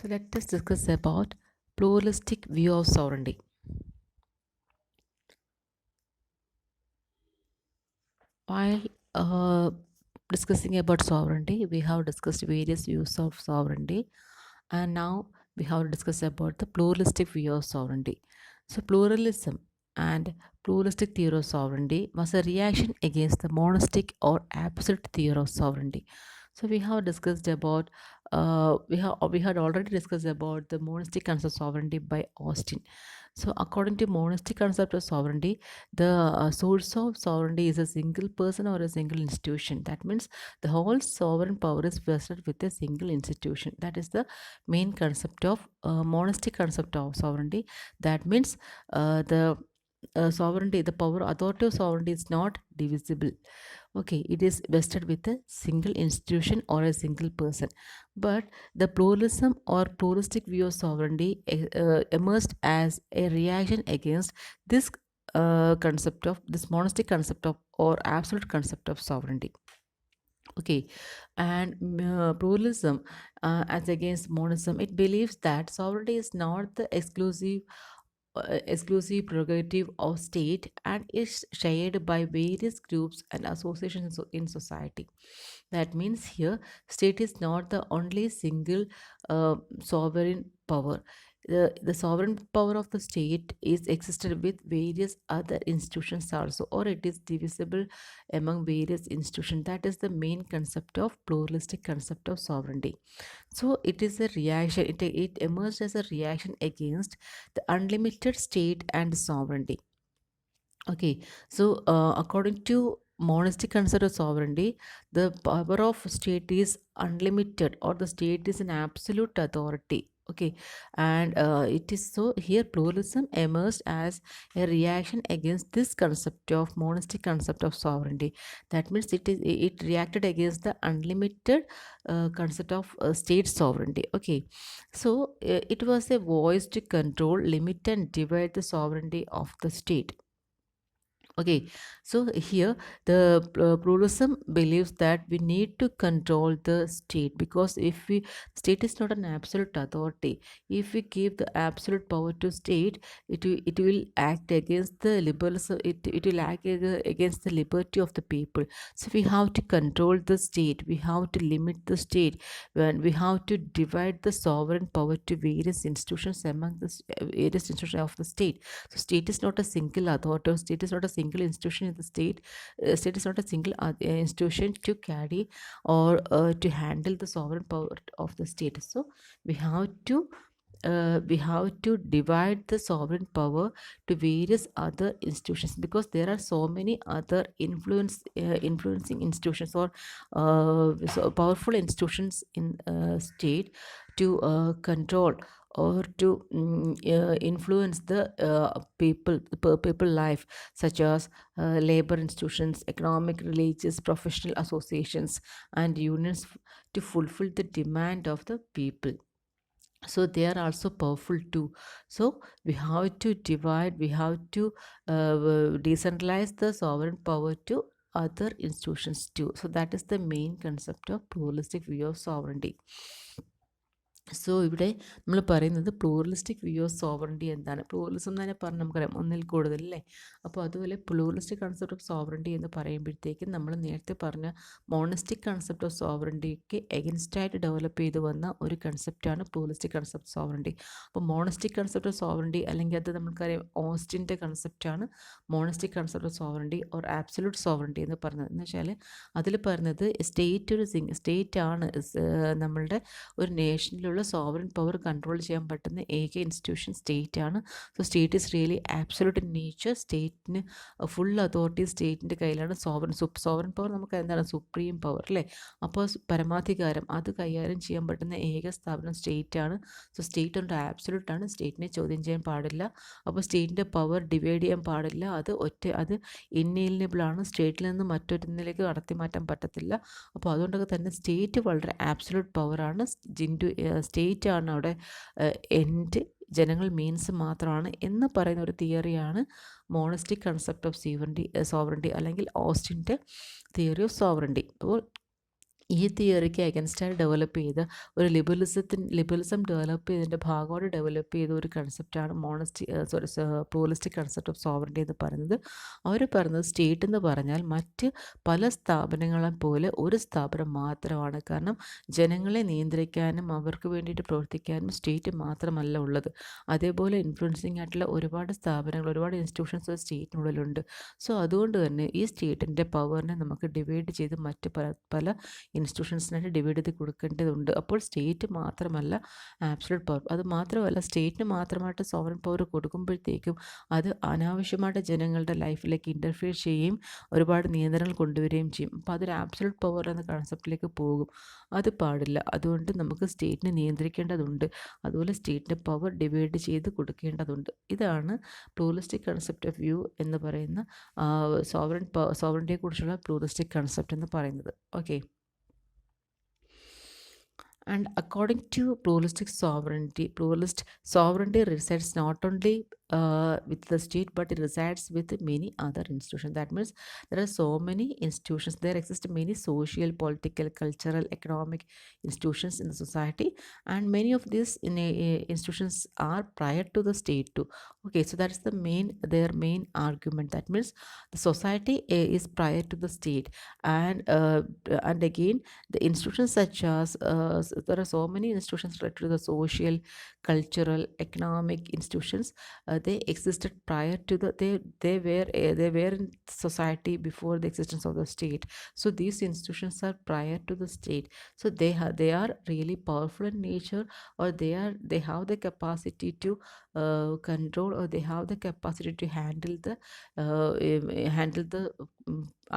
So let us discuss about pluralistic view of sovereignty. While discussing about sovereignty, we have discussed various views of sovereignty, and now we have to discuss about the pluralistic view of sovereignty. So pluralism and pluralistic theory of sovereignty was a reaction against the monastic or absolute theory of sovereignty. So we have discussed about we had already discussed about the monastic concept of sovereignty by Austin. So according to monastic concept of sovereignty, the source of sovereignty is a single person or a single institution. That means the whole sovereign power is vested with a single institution. That is the main concept of monastic concept of sovereignty. That means the sovereignty, the power, authority of sovereignty is not divisible. Okay, it is vested with a single institution or a single person. But the pluralism or pluralistic view of sovereignty emerged as a reaction against this concept of this monastic concept of or absolute concept of sovereignty. Okay, and pluralism as against monism, it believes that sovereignty is not the exclusive prerogative of state and is shared by various groups and associations in society. That means here state is not the only single sovereign power. The sovereign power of the state is existed with various other institutions also, or it is divisible among various institutions. That is the main concept of pluralistic concept of sovereignty. So it is a reaction, it emerged as a reaction against the unlimited state and sovereignty. Okay, so according to monastic concept of sovereignty, the power of state is unlimited, or the state is an absolute authority. Okay, and it is so here pluralism emerged as a reaction against this concept of monastic concept of sovereignty. That means it reacted against the unlimited concept of state sovereignty. Okay, so it was a voice to control, limit, and divide the sovereignty of the state. Okay, so here the pluralism believes that we need to control the state, because if we state is not an absolute authority. If we give the absolute power to state, it will act against the liberalism. It will act against the liberty of the people. So we have to control the state. We have to limit the state. When we have to divide the sovereign power to various institutions among the various institutions of the state. So state is not a single authority. State is not a single institution in the state. State is not a single institution to carry or to handle the sovereign power of the state. So we have to divide the sovereign power to various other institutions, because there are so many other influencing institutions, or so powerful institutions in state to control or to influence the people life, such as labor institutions, economic, religious, professional associations, and unions to fulfill the demand of the people. So they are also powerful too. So we have to divide, we have to decentralize the sovereign power to other institutions too. So that is the main concept of pluralistic view of sovereignty. So ഇവിടെ നമ്മൾ പറയുന്നത് pluralistic view of sovereignty എന്താണ്? Pluralism എന്ന് തന്നെ പറഞ്ഞാൽ നമുക്കറിയാം ഒന്നിൽ കൂടുതൽ അല്ലേ. അപ്പോൾ അതുപോലെ പ്ലൂറലിസ്റ്റിക് കൺസെപ്റ്റ് ഓഫ് സോവറിറ്റി എന്ന് പറയുമ്പോഴത്തേക്കും നമ്മൾ നേരത്തെ പറഞ്ഞ മോണസ്റ്റിക് കൺസെപ്റ്റ് ഓഫ് സോവറിറ്റിക്ക് എഗൻസ്റ്റായിട്ട് ഡെവലപ്പ് ചെയ്ത് വന്ന ഒരു കൺസെപ്റ്റാണ് പ്ലൂറലിസ്റ്റിക് കൺസെപ്റ്റ് സോവറിറ്റി. അപ്പോൾ മോണസ്റ്റിക് കൺസെപ്റ്റ് ഓഫ് സോവറിറ്റി, അല്ലെങ്കിൽ അത് നമുക്കറിയാം ഓസ്റ്റിൻ്റെ കൺസെപ്റ്റാണ് monistic concept of sovereignty or absolute sovereignty എന്ന് പറഞ്ഞത്. എന്ന് വെച്ചാൽ അതിൽ പറയുന്നത് സ്റ്റേറ്റ് ഒരു സ്റ്റേറ്റ് ആണ് നമ്മളുടെ ഒരു നേഷനിലുള്ള സോവറിൻ പവർ കൺട്രോൾ ചെയ്യാൻ പറ്റുന്ന ഏക ഇൻസ്റ്റിറ്റ്യൂഷൻ സ്റ്റേറ്റ് ആണ്. So state is really absolute in nature. സ്റ്റേറ്റിന് ഫുൾ അതോറിറ്റി സ്റ്റേറ്റിൻ്റെ കയ്യിലാണ്. സോവറിൻ പവർ നമുക്ക് എന്താണ്? സുപ്രീം പവർ അല്ലേ. അപ്പോൾ പരമാധികാരം അത് കൈകാര്യം ചെയ്യാൻ പറ്റുന്ന ഏക സ്ഥാപനം സ്റ്റേറ്റ് ആണ്. സോ സ്റ്റേറ്റ് ഉണ്ട് ആബ്സല്യൂട്ട് ആണ്. സ്റ്റേറ്റിനെ ചോദ്യം ചെയ്യാൻ പാടില്ല. അപ്പോൾ സ്റ്റേറ്റിൻ്റെ പവർ ഡിവൈഡ് ചെയ്യാൻ പാടില്ല. അത് ഇന്നേലിയബിൾ ആണ്. സ്റ്റേറ്റിൽ നിന്ന് മറ്റൊന്നിലേക്ക് നടത്തി മാറ്റാൻ പറ്റത്തില്ല. അപ്പോൾ അതുകൊണ്ടൊക്കെ തന്നെ സ്റ്റേറ്റ് വളരെ ആബ്സല്യൂട്ട് പവറാണ്. സ്റ്റേറ്റ് ആണ് അവിടെ എൻഡ്, ജനങ്ങൾ മീൻസ് മാത്രമാണ് എന്ന് പറയുന്ന ഒരു തിയറിയാണ് മോണസ്റ്റിക് കൺസെപ്റ്റ് ഓഫ് സോവറിറ്റി അല്ലെങ്കിൽ ഓസ്റ്റിൻ്റെ തിയറി ഓഫ് സോവറിറ്റി. അപ്പോൾ ഈ തിയറിക്ക് അഗൻസ്റ്റായിട്ട് ഡെവലപ്പ് ചെയ്ത ഒരു ലിബറലിസം ഡെവലപ്പ് ചെയ്തതിൻ്റെ ഭാഗമായിട്ട് ഡെവലപ്പ് ചെയ്ത ഒരു കൺസെപ്റ്റാണ് പ്ലൂറലിസ്റ്റിക് കൺസെപ്റ്റ് ഓഫ് സോവറിറ്റി എന്ന് പറയുന്നത്. അവർ പറയുന്നത് സ്റ്റേറ്റ് എന്ന് പറഞ്ഞാൽ മറ്റ് പല സ്ഥാപനങ്ങളെ പോലെ ഒരു സ്ഥാപനം മാത്രമാണ്. കാരണം ജനങ്ങളെ നിയന്ത്രിക്കാനും അവർക്ക് വേണ്ടിയിട്ട് പ്രവർത്തിക്കാനും സ്റ്റേറ്റ് മാത്രമല്ല ഉള്ളത്. അതേപോലെ ഇൻഫ്ലുവൻസിങ് ആയിട്ടുള്ള ഒരുപാട് സ്ഥാപനങ്ങൾ, ഒരുപാട് ഇൻസ്റ്റിറ്റ്യൂഷൻസ് സ്റ്റേറ്റിനുള്ളിലുണ്ട്. സോ അതുകൊണ്ട് തന്നെ ഈ സ്റ്റേറ്റിൻ്റെ പവറിനെ നമുക്ക് ഡിവൈഡ് ചെയ്ത് മറ്റ് പല ഇൻസ്റ്റിറ്റ്യൂഷൻസിനായിട്ട് ഡിവൈഡ് ചെയ്ത് കൊടുക്കേണ്ടതുണ്ട്. അപ്പോൾ സ്റ്റേറ്റ് മാത്രമല്ല ആബ്സലൂട്ട് പവർ. അത് മാത്രമല്ല സ്റ്റേറ്റിന് മാത്രമായിട്ട് സോവറൻ പവർ കൊടുക്കുമ്പോഴത്തേക്കും അത് അനാവശ്യമായിട്ട് ജനങ്ങളുടെ ലൈഫിലേക്ക് ഇൻ്റർഫിയർ ചെയ്യുകയും ഒരുപാട് നിയന്ത്രണങ്ങൾ കൊണ്ടുവരികയും ചെയ്യും. അപ്പോൾ അതൊരു ആബ്സലൂട്ട് പവർ എന്ന കൺസെപ്റ്റിലേക്ക് പോകും. അത് പാടില്ല. അതുകൊണ്ട് നമുക്ക് സ്റ്റേറ്റിനെ നിയന്ത്രിക്കേണ്ടതുണ്ട്. അതുപോലെ സ്റ്റേറ്റിൻ്റെ പവർ ഡിവൈഡ് ചെയ്ത് കൊടുക്കേണ്ടതുണ്ട്. ഇതാണ് പ്ലൂറലിസ്റ്റിക് കൺസെപ്റ്റ് ഓഫ് വ്യൂ എന്ന് പറയുന്ന സോവറിറ്റിയെക്കുറിച്ചുള്ള പ്ലൂറലിസ്റ്റിക് കൺസെപ്റ്റ് എന്ന് പറയുന്നത്. Okay. And according to pluralist sovereignty resides not only with the state, but it resides with many other institutions. That means there are so many institutions. There exist many social, political, cultural, economic institutions in the society, and many of these institutions are prior to the state too. Okay, so that's their main argument. That means the society is prior to the state, and again the institutions such as there are so many institutions related to the social, cultural, economic institutions. They existed prior to they were in society before the existence of the state. So these institutions are prior to the state. So they are really powerful in nature, or they have the capacity to control, or they have the capacity to handle the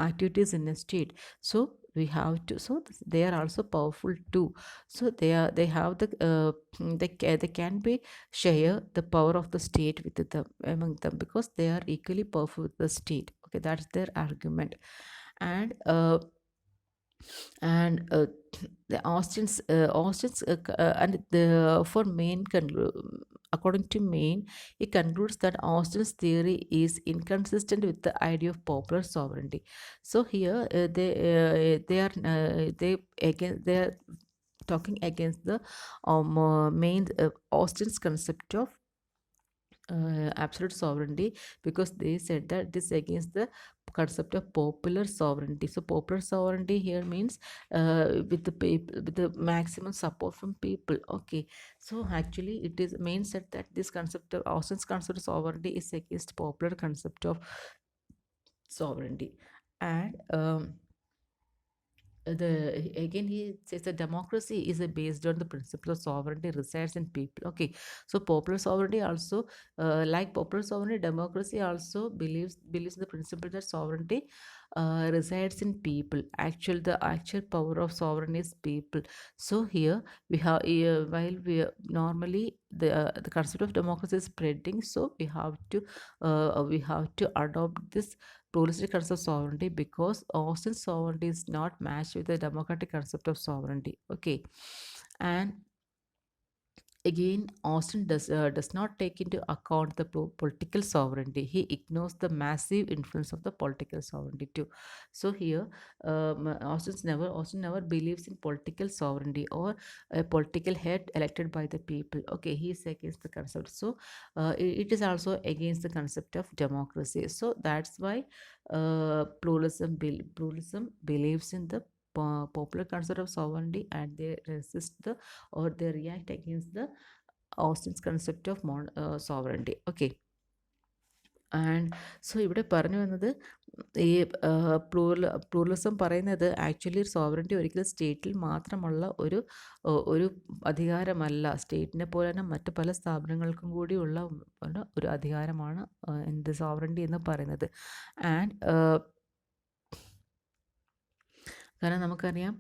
activities in a state. So we have to, so they are also powerful too. So they have the they can be share the power of the state with them, among them, because they are equally powerful with the state. Okay, that's their argument. And the Austin's and the for Main according to Main, he concludes that Austin's theory is inconsistent with the idea of popular sovereignty. So here they are talking against the Main Austin's concept of absolute sovereignty, because they said that this against the concept of popular sovereignty. So popular sovereignty here means with the people, with the maximum support from people. Okay, so actually it is Main said that this concept of Austin's concept of sovereignty is against popular concept of sovereignty. And again he says that democracy is based on the principle of sovereignty resides in people. Okay, so popular sovereignty also, like popular sovereignty, democracy also believes in the principle that sovereignty resides in people. The actual power of sovereign is people. So here we have, while we normally the concept of democracy is spreading, so we have to adopt this pluralistic concept of sovereignty, because Austin's sovereignty is not matched with the democratic concept of sovereignty. Okay, and again Austin does not take into account the political sovereignty. He ignores the massive influence of the political sovereignty too. So here Austin never believes in political sovereignty or a political head elected by the people. Okay, he is against the concept. So it is also against the concept of democracy. So that's why pluralism believes in the popular concept of sovereignty, and they resist or they react against the Austin's concept of sovereignty. Okay, and so ഇവിടെ പറഞ്ഞു വന്നത് ഈ pluralism പറയുന്നത് actually sovereignty ഒരിക്കലും സ്റ്റേറ്റിൽ മാത്രമുള്ള ഒരു അധികാരമല്ല. സ്റ്റേറ്റിനെ പോലെ തന്നെ മറ്റ് പല സ്ഥാപനങ്ങൾക്കും കൂടിയുള്ള ഒരു അധികാരമാണ് എന്ത് സോവറിറ്റി എന്ന് പറയുന്നത്. ആൻഡ് കാരണം നമുക്കറിയാം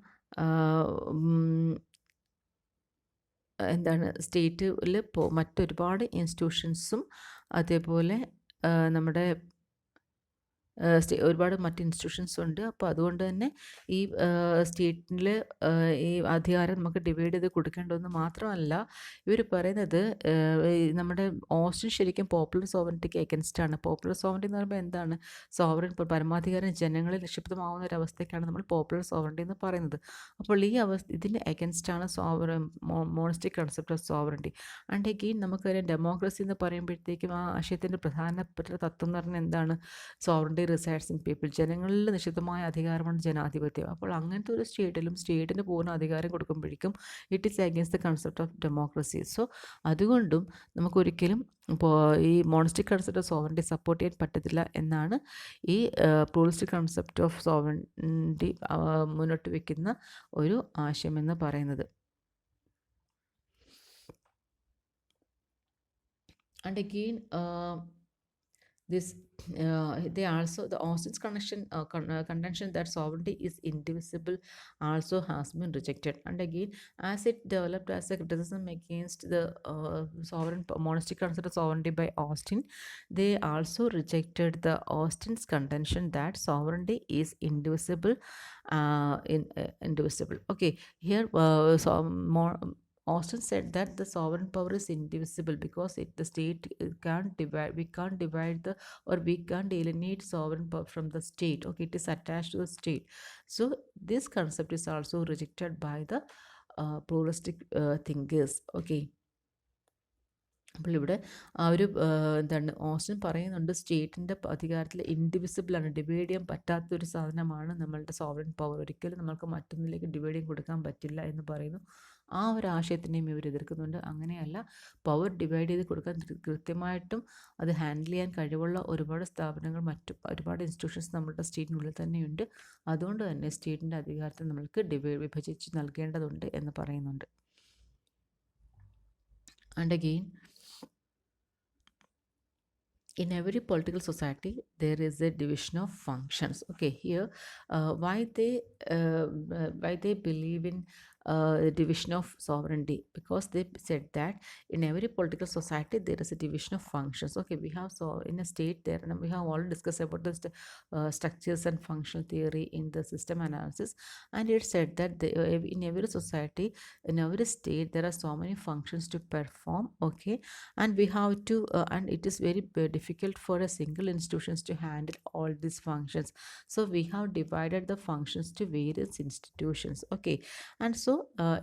എന്താണ് സ്റ്റേറ്റിൽ മറ്റൊരുപാട് ഇൻസ്റ്റിറ്റ്യൂഷൻസും അതേപോലെ നമ്മുടെ ഒരുപാട് മറ്റ് ഇൻസ്റ്റിറ്റ്യൂഷൻസ് ഉണ്ട്. അപ്പോൾ അതുകൊണ്ട് തന്നെ ഈ സ്റ്റേറ്റിൽ ഈ അധികാരം നമുക്ക് ഡിവൈഡ് ചെയ്ത് കൊടുക്കേണ്ടതെന്ന് മാത്രമല്ല, ഇവർ പറയുന്നത് ഈ നമ്മുടെ ഓസ്റ്റിൻ ശരിക്കും പോപ്പുലർ സോവറിറ്റിക്ക് എഗൻസ്റ്റാണ്. പോപ്പുലർ സോവറിറ്റി എന്ന് പറയുമ്പോൾ എന്താണ്? സോവറിൻ പരമാധികാരം ജനങ്ങളിൽ നിക്ഷിപ്തമാവുന്ന ഒരു അവസ്ഥയ്ക്കാണ് നമ്മൾ പോപ്പുലർ സോവറിറ്റി എന്ന് പറയുന്നത്. അപ്പോൾ ഈ ഇതിന് എഗൻസ്റ്റാണ് monistic concept of sovereignty. And again നമുക്കറിയാം ഡെമോക്രസി എന്ന് പറയുമ്പോഴത്തേക്കും ആ ആശയത്തിൻ്റെ പ്രധാനപ്പെട്ട തത്വം എന്ന് പറഞ്ഞാൽ എന്താണ്? Sovereignty resides in people. ജനങ്ങളിൽ നിശ്ചിതമായ അധികാരമാണ് ജനാധിപത്യം. അപ്പോൾ അങ്ങനത്തെ ഒരു സ്റ്റേറ്റിലും സ്റ്റേറ്റിന് പൂർണ്ണ അധികാരം കൊടുക്കുമ്പോഴേക്കും it is against the concept of democracy. So അതുകൊണ്ടും നമുക്കൊരിക്കലും ഇപ്പോൾ ഈ monistic concept of sovereignty support ചെയ്യാൻ പറ്റത്തില്ല എന്നാണ് ഈ പ്ലൂറലിസ്റ്റിക് കൺസെപ്റ്റ് ഓഫ് സോവറിറ്റി മുന്നോട്ട് വയ്ക്കുന്ന ഒരു ആശയമെന്ന് പറയുന്നത്. And again, this they also the Austin's contention that sovereignty is indivisible also has been rejected. And again, as it developed as a criticism against the sovereign monastic concept of sovereignty by Austin, they also rejected the Austin's contention that sovereignty is indivisible. Indivisible. Okay, here more. Austin said that the sovereign power is indivisible because the state can't divide. We can't divide we can't alienate sovereign power from the state. Okay, it is attached to the state. So this concept is also rejected by the pluralistic thinkers. Okay. അപ്പോൾ ഇവിടെ ആ ഒരു എന്താണ് Austin പറയുന്നുണ്ട്, സ്റ്റേറ്റിൻ്റെ അധികാരത്തിൽ ഇൻഡിവിസിബിളാണ്, divide ചെയ്യാൻ പറ്റാത്തൊരു സാധനമാണ് നമ്മളുടെ സോവറിൻ പവർ. ഒരിക്കലും നമ്മൾക്ക് മറ്റൊന്നിലേക്ക് ഡിവൈഡ് ചെയ്യാൻ കൊടുക്കാൻ പറ്റില്ല എന്ന് പറയുന്നു. ആ ഒരു ആശയത്തിനെയും ഇവർ എതിർക്കുന്നുണ്ട്. അങ്ങനെയല്ല, പവർ ഡിവൈഡ് ചെയ്ത് കൊടുക്കാൻ കൃത്യമായിട്ടും അത് ഹാൻഡിൽ ചെയ്യാൻ കഴിവുള്ള ഒരുപാട് സ്ഥാപനങ്ങൾ, മറ്റു ഒരുപാട് ഇൻസ്റ്റിറ്റ്യൂഷൻസ് നമ്മുടെ സ്റ്റേറ്റിനുള്ളിൽ തന്നെയുണ്ട്. അതുകൊണ്ട് തന്നെ സ്റ്റേറ്റിൻ്റെ അധികാരത്തെ നമ്മൾക്ക് വിഭജിച്ച് നൽകേണ്ടതുണ്ട് എന്ന് പറയുന്നുണ്ട്. And again, in every political society there is a division of functions. Okay, here why they believe in division of sovereignty, because they said that in every political society there is a division of functions. Okay, we have, so in a state there, and we have already discussed about the structures and functional theory in the system analysis, and it said that in every society, in every state, there are so many functions to perform. Okay, and we have to and it is very difficult for a single institutions to handle all these functions. So we have divided the functions to various institutions. Okay, and so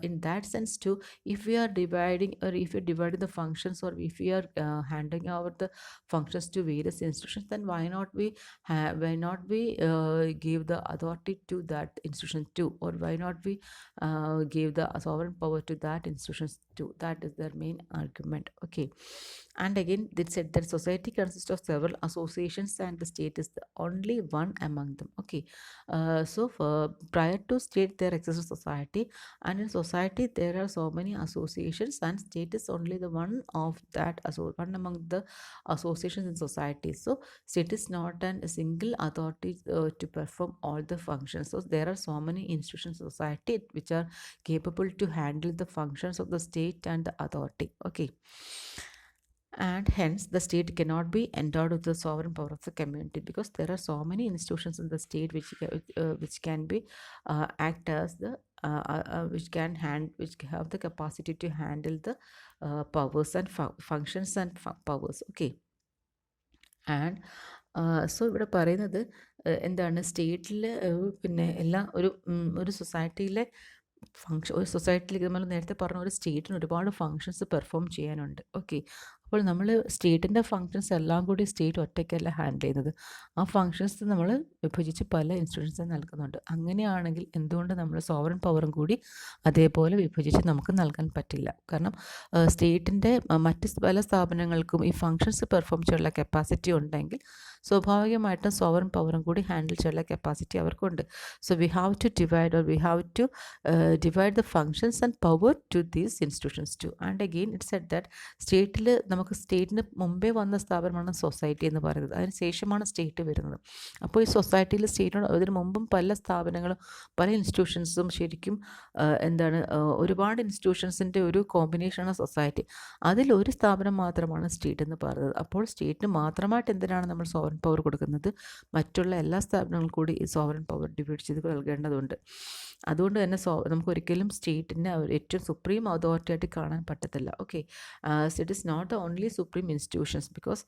in that sense too, if we are dividing, or if you're dividing the functions, or if we are handing over the functions to various institutions, then why not we give the authority to that institution too, or why not we give the sovereign power to that institutions too? That is their main argument. Okay, and again they said that society consists of several associations and the state is the only one among them. Okay, so prior to state there exists society, and in society there are so many associations, and state is only the one of that one among the associations in society. So state is not a single authority to perform all the functions. So there are so many institutions in society which are capable to handle the functions of the state and the authority. Okay, and hence the state cannot be endowed with the sovereign power of the community, because there are so many institutions in the state which can be act as the which have the capacity to handle the powers and functions and powers. Okay, and so ഇവിടെ പറയുന്നത് എന്താണ്, സ്റ്റേറ്റിൽ പിന്നെ എല്ലാ ഒരു സൊസൈറ്റിയിലെ ഒരു സൊസൈറ്റിയിലേക്ക് നമ്മൾ നേരത്തെ പറഞ്ഞ ഒരു സ്റ്റേറ്റിന് ഒരുപാട് ഫങ്ഷൻസ് പെർഫോം ചെയ്യാനുണ്ട്. ഓക്കെ, അപ്പോൾ നമ്മൾ സ്റ്റേറ്റിൻ്റെ ഫങ്ഷൻസ് എല്ലാം കൂടി സ്റ്റേറ്റ് ഒറ്റയ്ക്കല്ല ഹാൻഡിൽ ചെയ്യുന്നത്. ആ ഫങ്ഷൻസ് നമ്മൾ വിഭജിച്ച് പല ഇൻസ്റ്റിറ്റ്യൂഷൻസ് നൽകുന്നുണ്ട്. അങ്ങനെയാണെങ്കിൽ എന്തുകൊണ്ട് നമ്മൾ സോവറിൻ പവറും കൂടി അതേപോലെ വിഭജിച്ച് നമുക്ക് നൽകാൻ പറ്റില്ല? കാരണം സ്റ്റേറ്റിൻ്റെ മറ്റ് പല സ്ഥാപനങ്ങൾക്കും ഈ ഫങ്ഷൻസ് പെർഫോം ചെയ്യാനുള്ള കപ്പാസിറ്റി ഉണ്ടെങ്കിൽ സ്വാഭാവികമായിട്ടും സോവറിൻ പവറും കൂടി ഹാൻഡിൽ ചെയ്യാനുള്ള കപ്പാസിറ്റി അവർക്കുണ്ട്. So we have to divide, or we have to divide the functions and power to these institutions too. And again it said that സ്റ്റേറ്റിൽ നമുക്ക് സ്റ്റേറ്റിന് മുമ്പേ വന്ന സ്ഥാപനമാണ് സൊസൈറ്റി എന്ന് പറയുന്നത്. അതിന് ശേഷമാണ് സ്റ്റേറ്റ് വരുന്നത്. അപ്പോൾ ഈ സൊസൈറ്റിയിൽ സ്റ്റേറ്റിനോട് അതിന് മുമ്പും പല സ്ഥാപനങ്ങളും പല ഇൻസ്റ്റിറ്റ്യൂഷൻസും ശരിക്കും ഒരുപാട് ഇൻസ്റ്റിറ്റ്യൂഷൻസിൻ്റെ ഒരു കോമ്പിനേഷനാണ് സൊസൈറ്റി. അതിലൊരു സ്ഥാപനം മാത്രമാണ് സ്റ്റേറ്റ് എന്ന് പറയുന്നത്. അപ്പോൾ സ്റ്റേറ്റിന് മാത്രമായിട്ട് എന്തിനാണ് നമ്മൾ സോവറൻ പവർ കൊടുക്കുന്നത്? മറ്റുള്ള എല്ലാ സ്ഥാപനങ്ങളും കൂടി ഈ സോവറൻ പവർ ഡിവൈഡ് ചെയ്ത് നൽകേണ്ടതുണ്ട്. അതുകൊണ്ട് തന്നെ നമുക്ക് ഒരിക്കലും സ്റ്റേറ്റിനെ ഏറ്റവും സുപ്രീം അതോറിറ്റി ആയിട്ട് കാണാൻ പറ്റത്തില്ല. Okay, it is not the only supreme institutions because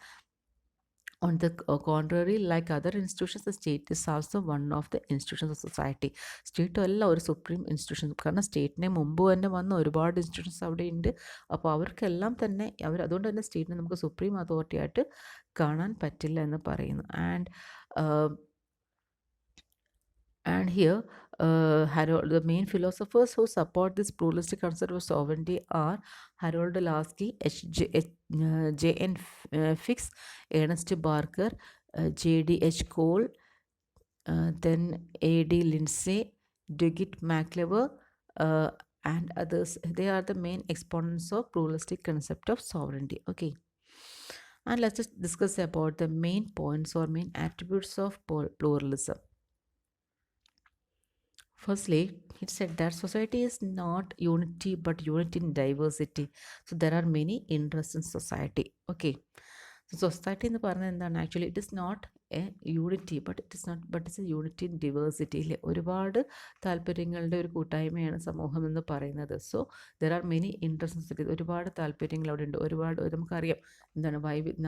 on the contrary, like other institutions, the state is also one of the institutions of society. State അല്ല ഒരു സുപ്രീം ഇൻസ്റ്റിറ്റ്യൂഷൻ. കാരണം സ്റ്റേറ്റിനെ മുമ്പ് തന്നെ വന്ന ഒരുപാട് ഇൻസ്റ്റിറ്റ്യൂഷൻസ് അവിടെ ഉണ്ട്. അപ്പോൾ അവർക്കെല്ലാം തന്നെ അതുകൊണ്ട് തന്നെ സ്റ്റേറ്റിനെ നമുക്ക് സുപ്രീം അതോറിറ്റി ആയിട്ട് കാണാൻ പറ്റില്ല എന്ന് പറയുന്നു. And here, Harold, the main philosophers who support this pluralistic concept of sovereignty are Harold Lasky, J.N. Fix, Ernest Barker, J.D.H. Cole, then A.D. Lindsay, Dugit MacLever, and others. They are the main exponents of pluralistic concept of sovereignty. Okay. And let's just discuss about the main points or main attributes of pluralism. Firstly, it said that society is not unity but unity in diversity. So there are many interests in society. Okay. So society എന്ന് പറഞ്ഞാൽ എന്താണ്? Actually it is not a unity but it's a unity in diversity. ഇല്ലേ, ഒരുപാട് താല്പര്യങ്ങളുടെ ഒരു കൂട്ടായ്മയാണ് സമൂഹം എന്ന് പറയുന്നത്. So there are many interest. ഒരുപാട് താല്പര്യങ്ങൾ അവിടെ ഉണ്ട്. ഒരുപാട് നമുക്കറിയാം എന്താണ്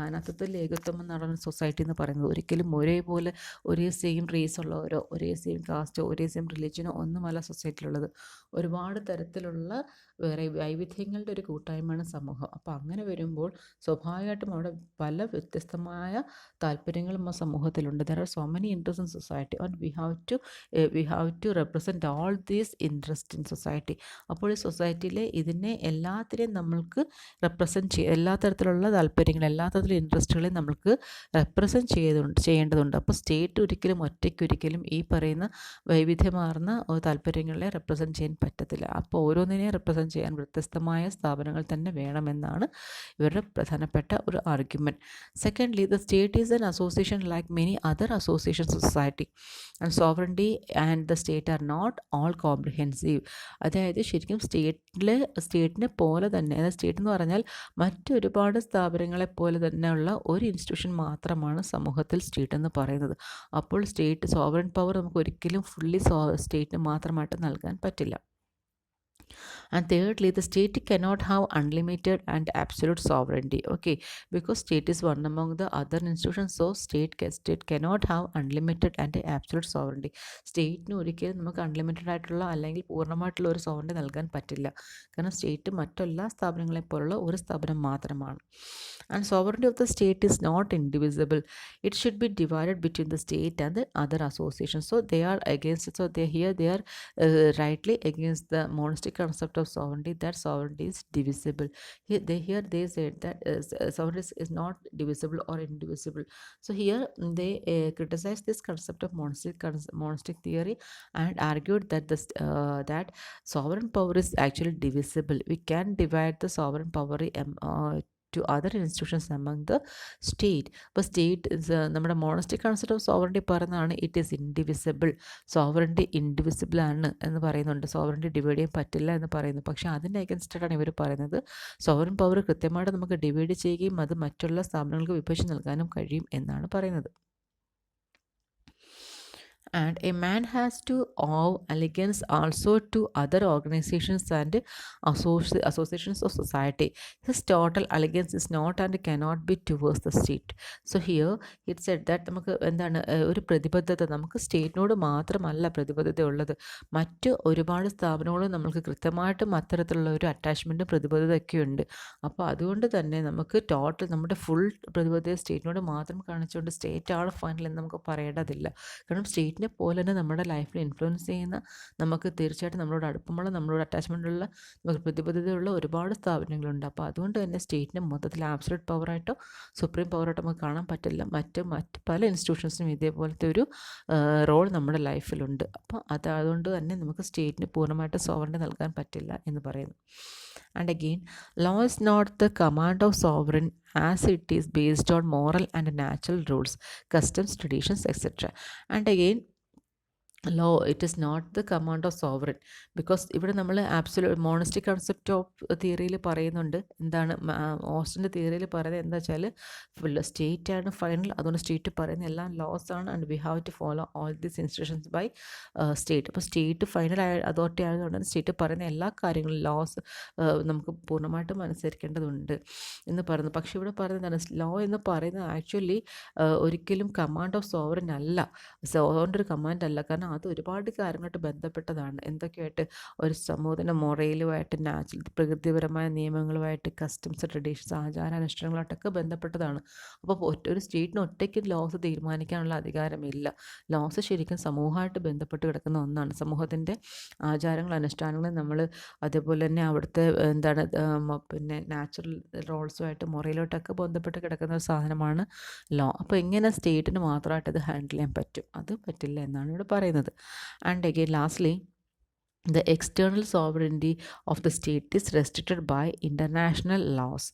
നാനാത്വത്തിൽ ഏകത്വം എന്നാണ് സൊസൈറ്റി എന്ന് പറയുന്നത്. ഒരിക്കലും ഒരേപോലെ ഒരേ സെയിം റേസ് ഉള്ളവരോ ഒരേ സെയിം കാസ്റ്റോ ഒരേ സെയിം റിലീജിയനോ ഒന്നുമല്ല സൊസൈറ്റിയിലുള്ളത്. ഒരുപാട് തരത്തിലുള്ള വൈവിധ്യങ്ങളുടെ ഒരു കൂട്ടായ്മയാണ് സമൂഹം. അപ്പോൾ അങ്ങനെ വരുമ്പോൾ സ്വാഭാവികമായിട്ടും അവിടെ പല വ്യത്യസ്തമായ താല്പര്യങ്ങളും ആ സമൂഹത്തിലുണ്ട്. There are so many interest in society and we have to represent all these interest in society. അപ്പോൾ ഈ സൊസൈറ്റിയിലെ ഇതിനെ എല്ലാത്തിനെയും നമ്മൾക്ക് റെപ്രസെൻറ്റ് എല്ലാ തരത്തിലുള്ള താല്പര്യങ്ങൾ എല്ലാ തരത്തിലുള്ള ഇൻട്രസ്റ്റുകളെയും നമ്മൾക്ക് റെപ്രസെൻറ്റ് ചെയ്യേണ്ടതുണ്ട്. അപ്പോൾ സ്റ്റേറ്റ് ഒറ്റയ്ക്കൊരിക്കലും ഈ പറയുന്ന വൈവിധ്യമാർന്ന താല്പര്യങ്ങളെ റെപ്രസെൻറ്റ് ചെയ്യാൻ പറ്റത്തില്ല. അപ്പോൾ ഓരോന്നിനെയും റെപ്രസെൻറ്റ് ചെയ്യാൻ വ്യത്യസ്തമായ സ്ഥാപനങ്ങൾ തന്നെ വേണമെന്നാണ് ഇവരുടെ പ്രധാനപ്പെട്ട ഒരു argument. Secondly, the state is an association like many other associations of society and sovereignty and the state are not all comprehensive. അതായത് ശരിക്കും സ്റ്റേറ്റിനെ പോലെ തന്നെ, അതായത് സ്റ്റേറ്റ് എന്ന് പറഞ്ഞാൽ മറ്റൊരുപാട് സ്ഥാപനങ്ങളെ പോലെ തന്നെയുള്ള ഒരു ഇൻസ്റ്റിറ്റ്യൂഷൻ മാത്രമാണ് സമൂഹത്തിൽ സ്റ്റേറ്റ് എന്ന് പറയുന്നത്. അപ്പോൾ സോവറിൻ പവർ നമുക്ക് ഒരിക്കലും ഫുള്ളി സ്റ്റേറ്റിന് മാത്രമായിട്ട് നൽകാൻ പറ്റില്ല. And thirdly, the state cannot have unlimited and absolute sovereignty. Okay, because state is one among the other institutions, so state cannot have unlimited and absolute sovereignty. സ്റ്റേറ്റിന് ഒരിക്കലും നമുക്ക് അൺലിമിറ്റഡ് ആയിട്ടുള്ള അല്ലെങ്കിൽ പൂർണ്ണമായിട്ടുള്ള ഒരു സോവറിറ്റി നൽകാൻ പറ്റില്ല. കാരണം സ്റ്റേറ്റ് മറ്റെല്ലാ സ്ഥാപനങ്ങളെ പോലുള്ള ഒരു സ്ഥാപനം മാത്രമാണ്. And sovereignty of the state is not indivisible. It should be divided between the state and the other associations. So they are against it. So they are rightly against the monistic concept of sovereignty, that sovereignty is divisible. They said that sovereignty is not divisible or indivisible. So here they criticize this concept of monistic theory and argued that that sovereign power is actually divisible. We can divide the sovereign power to other institutions among the state. But state is നമ്മുടെ മോണസ്റ്റിക് concept of sovereignty പറയുന്നതാണ് it is indivisible. Sovereignty indivisible ആണ് എന്ന് പറയുന്നുണ്ട്. Sovereignty divide ചെയ്യാൻ പറ്റില്ല എന്ന് പറയുന്നു. പക്ഷേ അതിൻ്റെ അഗൻസ്റ്റായിട്ടാണ് ഇവർ പറയുന്നത് സോവറിൻ പവർ കൃത്യമായിട്ട് നമുക്ക് ഡിവൈഡ് ചെയ്യുകയും അത് മറ്റുള്ള സ്ഥാപനങ്ങൾക്ക് വിഭജിച്ച് നൽകാനും കഴിയും എന്നാണ് പറയുന്നത്. And a man has to owe allegiance also to other organizations and associations of society. His total allegiance is not and cannot be towards the state. So here it said that നമുക്ക് എന്താണ് ഒരു പ്രതിബദ്ധത നമുക്ക് സ്റ്റേറ്റിനോട് മാത്രമല്ല പ്രതിബദ്ധത ഉള്ളത്, മറ്റ് ഒരുപാട് സ്ഥാപനങ്ങളും നമുക്ക് കൃത്യമായിട്ടും അത്തരത്തിലുള്ള ഒരു അറ്റാച്ച്മെൻറ്റും പ്രതിബദ്ധതയൊക്കെ ഉണ്ട്. അപ്പോൾ അതുകൊണ്ട് തന്നെ നമുക്ക് നമ്മുടെ ഫുൾ പ്രതിബദ്ധത സ്റ്റേറ്റിനോട് മാത്രം കാണിച്ചുകൊണ്ട് സ്റ്റേറ്റാണ് ഫൈനൽ എന്ന് നമുക്ക് പറയേണ്ടതില്ല. കാരണം സ്റ്റേറ്റിനെ പോലെ തന്നെ നമ്മുടെ ലൈഫിൽ ഇൻഫ്ലുവൻസ് ചെയ്യുന്ന, നമുക്ക് തീർച്ചയായിട്ടും നമ്മളോട് അടുപ്പമുള്ള, നമ്മളോട് അറ്റാച്ച്മെൻറ്റുള്ള, നമുക്ക് പ്രതിബദ്ധതയുള്ള ഒരുപാട് സ്ഥാപനങ്ങളുണ്ട്. അപ്പോൾ അതുകൊണ്ട് തന്നെ സ്റ്റേറ്റിനെ മൊത്തത്തിൽ ആബ്സല്യൂട്ട് പവറായിട്ടോ സുപ്രീം പവറായിട്ടോ നമുക്ക് കാണാൻ പറ്റില്ല. മറ്റ് പല ഇൻസ്റ്റിറ്റ്യൂഷൻസിനും ഇതേപോലത്തെ ഒരു റോൾ നമ്മുടെ ലൈഫിലുണ്ട്. അപ്പോൾ അതുകൊണ്ട് തന്നെ നമുക്ക് സ്റ്റേറ്റിന് പൂർണ്ണമായിട്ട് സോവറിറ്റി നൽകാൻ പറ്റില്ല എന്ന് പറയുന്നു. And again, law is not the command of sovereign as it is based on moral and natural rules, customs, traditions, etc. And again, law, it is not the command of sovereign, because ഇവിടെ നമ്മൾ absolute മോണസ്റ്റിക് concept of തിയറിയിൽ പറയുന്നുണ്ട്. എന്താണ് ഓസ്റ്റിൻ്റെ തിയറിയിൽ പറയുന്നത് എന്താ വെച്ചാൽ state ആണ് ഫൈനൽ. അതുകൊണ്ട് സ്റ്റേറ്റ് പറയുന്ന എല്ലാം ലോസ് ആണ്, and we have to follow all these instructions by state. അപ്പോൾ സ്റ്റേറ്റ് ഫൈനൽ അതോറിറ്റി ആയതുകൊണ്ട് സ്റ്റേറ്റ് പറയുന്ന എല്ലാ കാര്യങ്ങളും ലോസ് നമുക്ക് പൂർണ്ണമായിട്ടും അനുസരിക്കേണ്ടതുണ്ട് എന്ന് പറയുന്നു. പക്ഷേ ഇവിടെ പറയുന്നതാണ് ലോ എന്ന് പറയുന്നത് ആക്ച്വലി ഒരിക്കലും കമാൻഡ് ഓഫ് സോവറിൻ അല്ല, സോവറിൻ്റെ ഒരു കമാൻഡ് അല്ല. കാരണം അത് ഒരുപാട് കാര്യങ്ങളായിട്ട് ബന്ധപ്പെട്ടതാണ്. എന്തൊക്കെയായിട്ട്? ഒരു സമൂഹത്തിൻ്റെ മൊറയിലുമായിട്ട്, നാച്ചുറൽ പ്രകൃതിപരമായ നിയമങ്ങളുമായിട്ട്, കസ്റ്റംസ്, ട്രഡീഷൻസ്, ആചാരാനുഷ്ഠാനങ്ങളായിട്ടൊക്കെ ബന്ധപ്പെട്ടതാണ്. അപ്പോൾ ഒരു സ്റ്റേറ്റിന് ഒറ്റയ്ക്ക് ലോസ് തീരുമാനിക്കാനുള്ള അധികാരമില്ല. ലോസ് ശരിക്കും സമൂഹമായിട്ട് ബന്ധപ്പെട്ട് കിടക്കുന്ന ഒന്നാണ്. സമൂഹത്തിൻ്റെ ആചാരങ്ങൾ, അനുഷ്ഠാനങ്ങൾ നമ്മൾ അതേപോലെ തന്നെ അവിടുത്തെ എന്താണ് പിന്നെ നാച്ചുറൽ റോൾസുമായിട്ട്, മൊറയിലോട്ടൊക്കെ ബന്ധപ്പെട്ട് കിടക്കുന്ന ഒരു സാധനമാണ് ലോ. അപ്പോൾ എങ്ങനെ സ്റ്റേറ്റിന് മാത്രമായിട്ട് അത് ഹാൻഡിൽ ചെയ്യാൻ പറ്റും? അത് പറ്റില്ല എന്നാണ് ഇവിടെ പറയുന്നത്. And again lastly, the external sovereignty of the state is restricted by international laws.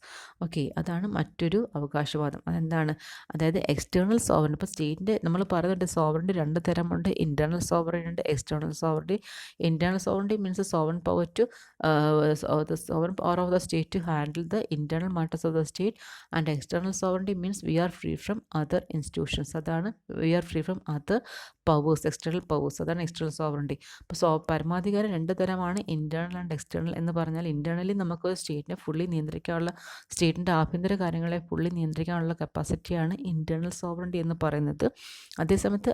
Okay, അതാണ് മറ്റൊരു അവകാശവാദം. അതെന്താണ്? അതായത് എക്സ്റ്റേണൽ സോവറിൻ, ഇപ്പോൾ സ്റ്റേറ്റിൻ്റെ നമ്മൾ പറയുന്നുണ്ട് സോവറിൻ്റെ രണ്ട് തരമുണ്ട്. ഇൻറ്റേർണൽ സോവറിൻ ഉണ്ട്, external sovereignty. Internal sovereignty means sovereign power to the sovereign power of the state to handle the internal matters of the state, and external sovereignty means we are free from other institutions. അതാണ് we are free from other powers, external powers. അതാണ് external sovereignty. അപ്പോൾ പരമാധികാരം രണ്ട് തരമാണ്, internal and external എന്ന് പറഞ്ഞാൽ internally നമുക്ക് സ്റ്റേറ്റിനെ fully നിയന്ത്രിക്കാനുള്ള, സ്റ്റേറ്റിൻ്റെ ആഭ്യന്തര കാര്യങ്ങളെ ഫുള്ളി നിയന്ത്രിക്കാനുള്ള കപ്പാസിറ്റിയാണ് ഇൻറ്റേർണൽ സോവറിറ്റി എന്ന് പറയുന്നത്. അതേസമയത്ത്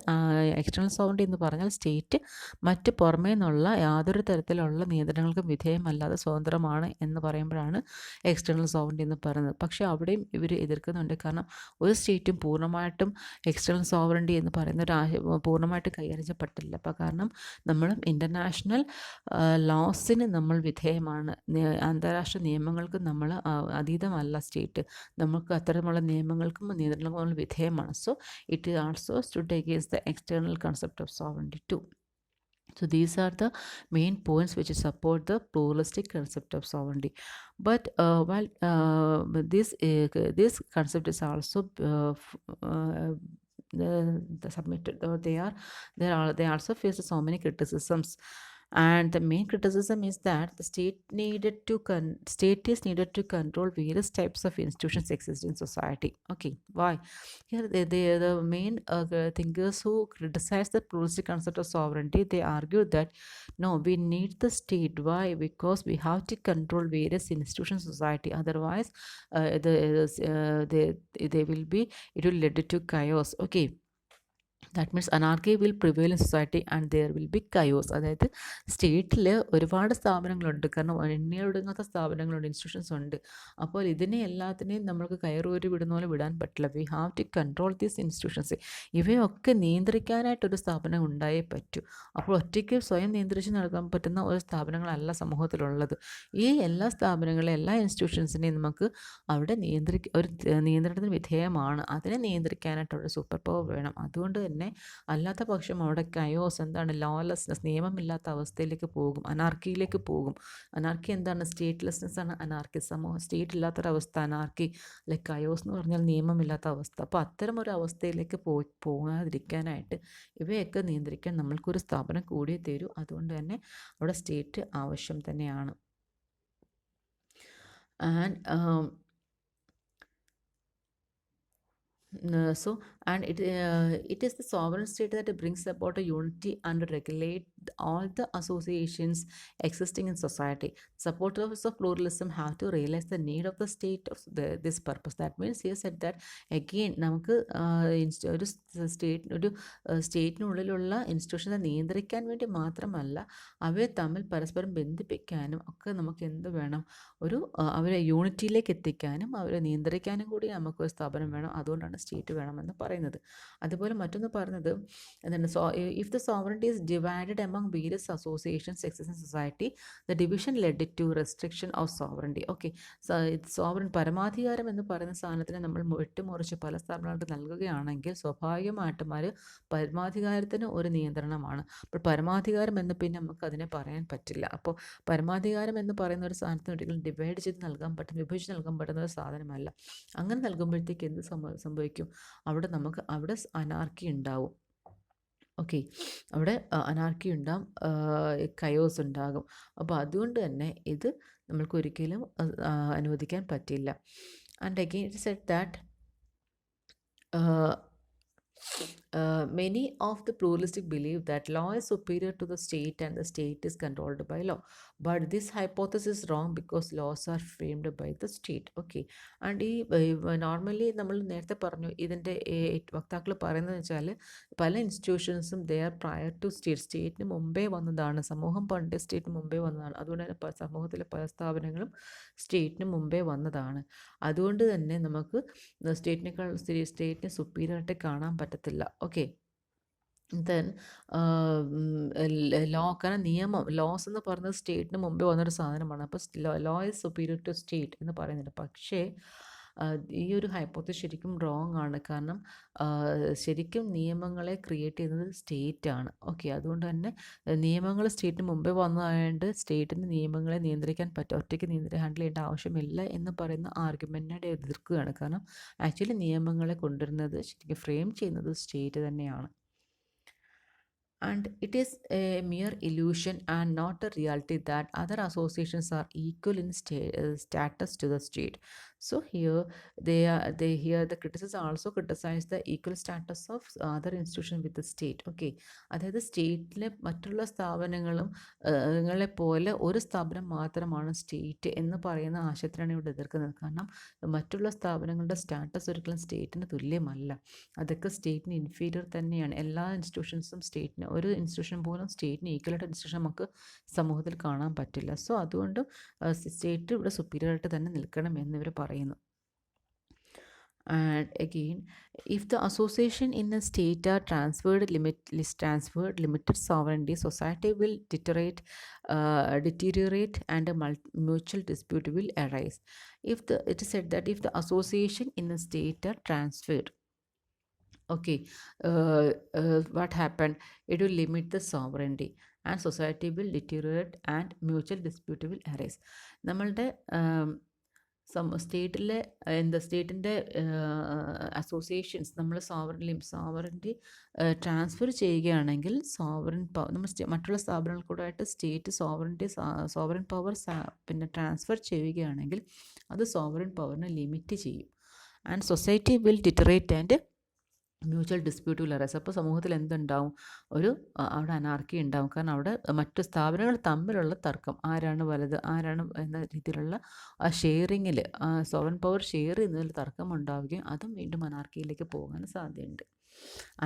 എക്സ്റ്റേണൽ സോവറിറ്റി എന്ന് പറഞ്ഞാൽ സ്റ്റേറ്റ് മറ്റ് പുറമേ നിന്നുള്ള യാതൊരു തരത്തിലുള്ള നിയന്ത്രണങ്ങൾക്കും വിധേയമല്ലാതെ സ്വതന്ത്രമാണ് എന്ന് പറയുമ്പോഴാണ് എക്സ്റ്റേണൽ സോവറിറ്റി എന്ന് പറയുന്നത്. പക്ഷേ അവിടെയും ഇവർ എതിർക്കുന്നുണ്ട്. കാരണം ഒരു സ്റ്റേറ്റും പൂർണ്ണമായിട്ടും എക്സ്റ്റേണൽ സോവറിറ്റി എന്ന് പറയുന്ന ഒരു പൂർണ്ണമായിട്ട് കൈകാര്യം അപ്പോൾ കാരണം നമ്മളും ഇൻ്റർനാഷണൽ ലോസിന് നമ്മൾ വിധേയമാണ്, അന്താരാഷ്ട്ര നിയമങ്ങൾക്ക് നമ്മൾ അതീതമല്ല സ്റ്റേറ്റ്. നമുക്ക് അത്തരമുള്ള നിയമങ്ങൾക്കും നിയന്ത്രണങ്ങൾക്കും നമ്മൾ വിധേയമാണ്. So it also stood against the external concept of sovereignty too. So these are the main points which support the pluralistic concept of sovereignty. But while this concept is also submitted, or they also face so many criticisms. And the main criticism is that the state is needed to control various types of institutions exist in society. Okay, why? Here the main thinkers who criticize the pluralistic concept of sovereignty, they argue that no, we need the state. Why? Because we have to control various institutions in society. Otherwise, it will lead to chaos. Okay. That means anarchy will prevail in society and there will be chaos. അതായത് സ്റ്റേറ്റിൽ ഒരുപാട് സ്ഥാപനങ്ങളുണ്ട്, കാരണം എണ്ണിയൊടുങ്ങാത്ത സ്ഥാപനങ്ങളുണ്ട്, institutions ഉണ്ട്. അപ്പോൾ ഇതിനെ എല്ലാത്തിനെയും നമ്മൾക്ക് കയറൂരി വിടുന്ന പോലെ വിടാൻ പറ്റില്ല. We have to control these institutions. ഇവയൊക്കെ നിയന്ത്രിക്കാനായിട്ടൊരു സ്ഥാപനം ഉണ്ടായേ പറ്റൂ. അപ്പോൾ ഒറ്റയ്ക്ക് സ്വയം നിയന്ത്രിച്ച് നടക്കാൻ പറ്റുന്ന ഒരു സ്ഥാപനങ്ങളല്ല സമൂഹത്തിലുള്ളത്. ഈ എല്ലാ സ്ഥാപനങ്ങളെ, എല്ലാ ഇൻസ്റ്റിറ്റ്യൂഷൻസിനെയും നമുക്ക് അവിടെ ഒരു നിയന്ത്രണത്തിന് വിധേയമാണ്. അതിനെ നിയന്ത്രിക്കാനായിട്ടൊരു സൂപ്പർ പവർ വേണം. അതുകൊണ്ട് തന്നെ അല്ലാത്ത പക്ഷം അവിടെ കയോസ്, എന്താണ്, ലോലെസ്നെസ്, നിയമമില്ലാത്ത അവസ്ഥയിലേക്ക് പോകും, അനാർക്കിയിലേക്ക് പോകും. അനാർക്കി എന്താണ്? സ്റ്റേറ്റ്ലെസ്നെസ് ആണ് അനാർക്കി. സമൂഹം സ്റ്റേറ്റ് ഇല്ലാത്തൊരവസ്ഥ അനാർക്കി, ലൈക്ക് കയോസ് എന്ന് പറഞ്ഞാൽ നിയമമില്ലാത്ത അവസ്ഥ. അപ്പോൾ അത്തരം ഒരു അവസ്ഥയിലേക്ക് പോകാതിരിക്കാനായിട്ട് ഇവയൊക്കെ നിയന്ത്രിക്കാൻ നമ്മൾക്കൊരു സ്ഥാപനം കൂടിയേ തീരൂ. അതുകൊണ്ട് തന്നെ അവിടെ സ്റ്റേറ്റ് ആവശ്യം തന്നെയാണ്. And it is the sovereign state that brings about a unity and regulate all the associations existing in society. Supporters of pluralism have to realize the need of the state of this purpose. That means he said that again നമുക്ക് ഒരു സ്റ്റേറ്റിനുള്ളിലുള്ള ഇൻസ്റ്റിറ്റ്യൂഷനെ നിയന്ത്രിക്കാൻ വേണ്ടി മാത്രമല്ല, അവയെ തമ്മിൽ പരസ്പരം ബന്ധിപ്പിക്കാനും ഒക്കെ നമുക്ക് എന്ത് വേണം? അവരെ യൂണിറ്റിയിലേക്ക് എത്തിക്കാനും അവരെ നിയന്ത്രിക്കാനും കൂടി നമുക്കൊരു സ്ഥാപനം വേണം. അതുകൊണ്ടാണ് സ്റ്റേറ്റ് വേണമെന്ന് പറയുന്നത്. പറയുന്നത്. അതുപോലെ മറ്റൊന്ന് പറഞ്ഞത് എന്താണ്, if the sovereignty is divided among various associations exist in society, the division led to restriction of sovereignty. Okay, sovereign പരമാധികാരം എന്ന് പറയുന്ന സാധനത്തിന് നമ്മൾ വെട്ടിമുറിച്ച് പല സ്ഥാപനങ്ങൾക്ക് നൽകുകയാണെങ്കിൽ സ്വാഭാവികമായിട്ടും അത് പരമാധികാരത്തിന് ഒരു നിയന്ത്രണമാണ്. അപ്പോൾ പരമാധികാരം എന്ന് പിന്നെ നമുക്ക് അതിനെ പറയാൻ പറ്റില്ല. അപ്പോൾ പരമാധികാരം എന്ന് പറയുന്ന ഒരു സാധനത്തിന് ഒരിക്കലും ഡിവൈഡ് ചെയ്ത് നൽകാൻ പറ്റും, വിഭജിച്ച് നൽകാൻ പറ്റുന്ന ഒരു സാധനമല്ല. അങ്ങനെ നൽകുമ്പോഴത്തേക്ക് എന്ത് സംഭവിക്കും? അവിടെ അനാർക്കി ഉണ്ടാവും. ഓക്കെ, അവിടെ അനാർക്കി ഉണ്ടാകും, കയോസ് ഉണ്ടാകും. അപ്പോൾ അതുകൊണ്ട് തന്നെ ഇത് നമ്മൾക്കൊരിക്കലും അനുവദിക്കാൻ പറ്റില്ല. And again it said that many of the pluralistic believe that law is superior to the state and the state is controlled by law. But this hypothesis is wrong because laws are framed by the state. Okay, and ഈ normally നമ്മൾ നേരത്തെ പറഞ്ഞു ഇതിൻ്റെ വക്താക്കൾ പറയുന്നത് വെച്ചാൽ പല ഇൻസ്റ്റിറ്റ്യൂഷൻസും they are prior to സ്റ്റേറ്റിന് മുമ്പേ വന്നതാണ്. സമൂഹം പണ്ട് സ്റ്റേറ്റിന് മുമ്പേ വന്നതാണ്. അതുകൊണ്ട് തന്നെ സമൂഹത്തിലെ പല സ്ഥാപനങ്ങളും സ്റ്റേറ്റിന് മുമ്പേ വന്നതാണ്. അതുകൊണ്ട് തന്നെ നമുക്ക് സ്റ്റേറ്റിനെ സുപ്പീരിയറായിട്ട് കാണാൻ പറ്റത്തില്ല. ഓക്കെ, ദെൻ ലോ, കാരണം ലോസ് എന്ന് പറയുന്നത് സ്റ്റേറ്റിന് മുമ്പേ വന്നൊരു സാധനമാണ്. അപ്പോൾ law is superior to state എന്ന് പറയുന്നുണ്ട്. പക്ഷേ ഈ ഒരു ഹൈപ്പോത്തസിസ് ശരിക്കും റോങ് ആണ്. കാരണം ശരിക്കും നിയമങ്ങളെ ക്രിയേറ്റ് ചെയ്യുന്നത് സ്റ്റേറ്റ് ആണ്. ഓക്കെ, അതുകൊണ്ട് തന്നെ നിയമങ്ങൾ സ്റ്റേറ്റിന് മുമ്പേ വന്നതായതുകൊണ്ട് സ്റ്റേറ്റിന് നിയമങ്ങളെ നിയന്ത്രിക്കാൻ പറ്റും, ഒറ്റയ്ക്ക് ഹാൻഡിൽ ചെയ്യേണ്ട ആവശ്യമില്ല എന്ന് പറയുന്ന ആർഗ്യുമെൻറ്റിനെ എതിർക്കുകയാണ്. കാരണം ആക്ച്വലി നിയമങ്ങളെ കൊണ്ടുവരുന്നത് ശരിക്കും ഫ്രെയിം ചെയ്യുന്നത് സ്റ്റേറ്റ് തന്നെയാണ്. And it is a mere illusion and not a reality that other associations are equal in status to the state. So here the criticism also criticize the equal status of other institutions with the state. Okay, അതായത് സ്റ്റേറ്റിലെ മറ്റുള്ള സ്ഥാപനങ്ങളും ങ്ങളെ പോലെ ഒരു സ്ഥാപനം മാത്രമാണ് state എന്ന് പറയുന്ന ആശയത്തിനാണ് ഇവിടെ എതിർക്കുന്നത്. കാരണം മറ്റുള്ള സ്ഥാപനങ്ങളുടെ സ്റ്റാറ്റസ് ഒരിക്കലും സ്റ്റേറ്റിന് തുല്യമല്ല, അതൊക്കെ സ്റ്റേറ്റിന് ഇൻഫീരിയർ തന്നെയാണ്. എല്ലാ ഇൻസ്റ്റിറ്റ്യൂഷൻസും സ്റ്റേറ്റിന്, ഒരു ഇൻസ്റ്റിറ്റ്യൂഷൻ പോലും സ്റ്റേറ്റിന് ഈക്വലായിട്ട് ഇൻസ്റ്റിറ്റ്യൂഷൻ നമുക്ക് സമൂഹത്തിൽ കാണാൻ പറ്റില്ല. സോ അതുകൊണ്ട് സ്റ്റേറ്റ് ഇവിടെ സുപ്പീരിയറായിട്ട് തന്നെ നിൽക്കണം എന്നിവർ പറയുന്നു. And again, if the association in a state are transferred limited sovereignty, society will deteriorate and a mutual dispute will arise. It is said that if the association in a state are transferred, okay, what happened? It will limit the sovereignty and society will deteriorate and mutual dispute will arise. നമ്മളുടെ സ്റ്റേറ്റിൻ്റെ associations നമ്മൾ sovereignty transfer ചെയ്യുകയാണെങ്കിൽ നമ്മൾ മറ്റുള്ള സ്ഥാപനങ്ങൾക്കൂടായിട്ട് state sovereign power പിന്നെ transfer ചെയ്യുകയാണെങ്കിൽ അത് സോവറിൻ പവറിനെ ലിമിറ്റ് ചെയ്യും. And society will deteriorate and mutual dispute will arise. അപ്പോൾ സമൂഹത്തിൽ എന്തുണ്ടാവും? അവിടെ അനാർക്കി ഉണ്ടാവും. കാരണം അവിടെ മറ്റു സ്ഥാപനങ്ങൾ തമ്മിലുള്ള തർക്കം, ആരാണ് വലുത് ആരാണ് എന്ന രീതിയിലുള്ള ആ ഷെയറിങ്ങിൽ, സോവറിൻ പവർ ഷെയർ ചെയ്യുന്നതിൽ തർക്കം ഉണ്ടാവുകയും അതും വീണ്ടും അനാർക്കിയിലേക്ക് പോകാൻ സാധ്യതയുണ്ട്.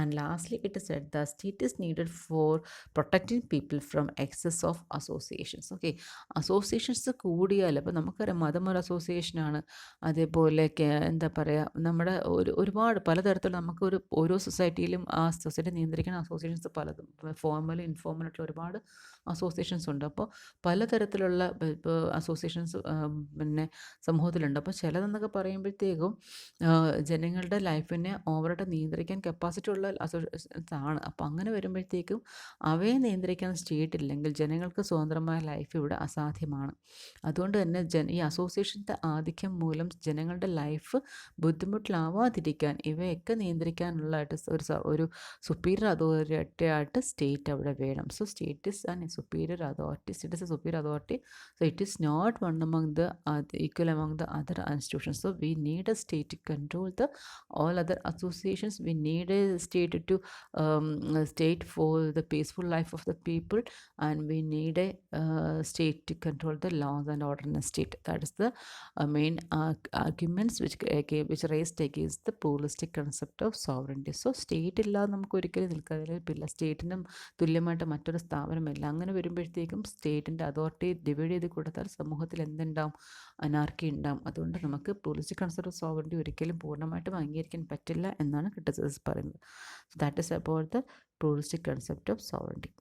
And lastly, it is said the state is needed for protecting people from excess of associations. Okay, associations കൂടിയാൽ, അപ്പോൾ നമുക്കറിയാം മതം ഒരു അസോസിയേഷനാണ്. അതേപോലെ എന്താ പറയുക, നമ്മുടെ ഒരുപാട് പലതരത്തിലുള്ള നമുക്ക് ഓരോ സൊസൈറ്റിയിലും ആ സൊസൈറ്റി നിയന്ത്രിക്കുന്ന അസോസിയേഷൻസ് പലതും, ഫോർമൽ ഇൻഫോർമലായിട്ടുള്ള ഒരുപാട് അസോസിയേഷൻസ് ഉണ്ട്. അപ്പോൾ പലതരത്തിലുള്ള അസോസിയേഷൻസ് പിന്നെ സമൂഹത്തിലുണ്ട്. അപ്പോൾ ചിലതെന്നൊക്കെ പറയുമ്പോഴത്തേക്കും ജനങ്ങളുടെ ലൈഫിനെ ഓവറായിട്ട് നിയന്ത്രിക്കാൻ കപ്പാസിറ്റി ഉള്ള അസോസിയേഷൻസ് ആണ്. അപ്പോൾ അങ്ങനെ വരുമ്പോഴത്തേക്കും അവയെ നിയന്ത്രിക്കാൻ സ്റ്റേറ്റ് ഇല്ലെങ്കിൽ ജനങ്ങൾക്ക് സ്വതന്ത്രമായ ലൈഫ് ഇവിടെ അസാധ്യമാണ്. അതുകൊണ്ട് തന്നെ ഈ അസോസിയേഷൻ്റെ ആധിക്യം മൂലം ജനങ്ങളുടെ ലൈഫ് ബുദ്ധിമുട്ടിലാവാതിരിക്കാൻ ഇവയൊക്കെ നിയന്ത്രിക്കാനുള്ളതായിട്ട് ഒരു സുപ്പീരിയർ അതോറിറ്റി ആയിട്ട് സ്റ്റേറ്റ് അവിടെ വേണം. So state is an superior authority. It is a superior authority, so it is not one among the equal among the other institutions. So we need a state to control all other associations. We need need a state for the peaceful life of the people, and we need a state to control the laws and order in a state. That is the main arguments which raised against the pluralistic concept of sovereignty. So state ഇല്ലാതെ നമുക്ക് ഒരിക്കലും നിൽക്കാതില്ല. സ്റ്റേറ്റിനും തുല്യമായിട്ട് മറ്റൊരു സ്ഥാപനമില്ല. അങ്ങനെ വരുമ്പോഴത്തേക്കും സ്റ്റേറ്റിൻ്റെ authority divide ചെയ്ത് കൊടുത്താൽ സമൂഹത്തിൽ എന്തുണ്ടാവും? അനാർക്കി ഉണ്ടാവും. അതുകൊണ്ട് നമുക്ക് പ്ലൂറലിസ്റ്റിക് കൺസെപ്റ്റ് ഓഫ് സോവറിറ്റി ഒരിക്കലും പൂർണ്ണമായിട്ടും അംഗീകരിക്കാൻ പറ്റില്ല എന്നാണ് ക്രിറ്റിസിസ്റ്റ് പറയുന്നത്. So that is about the pluralistic concept of sovereignty.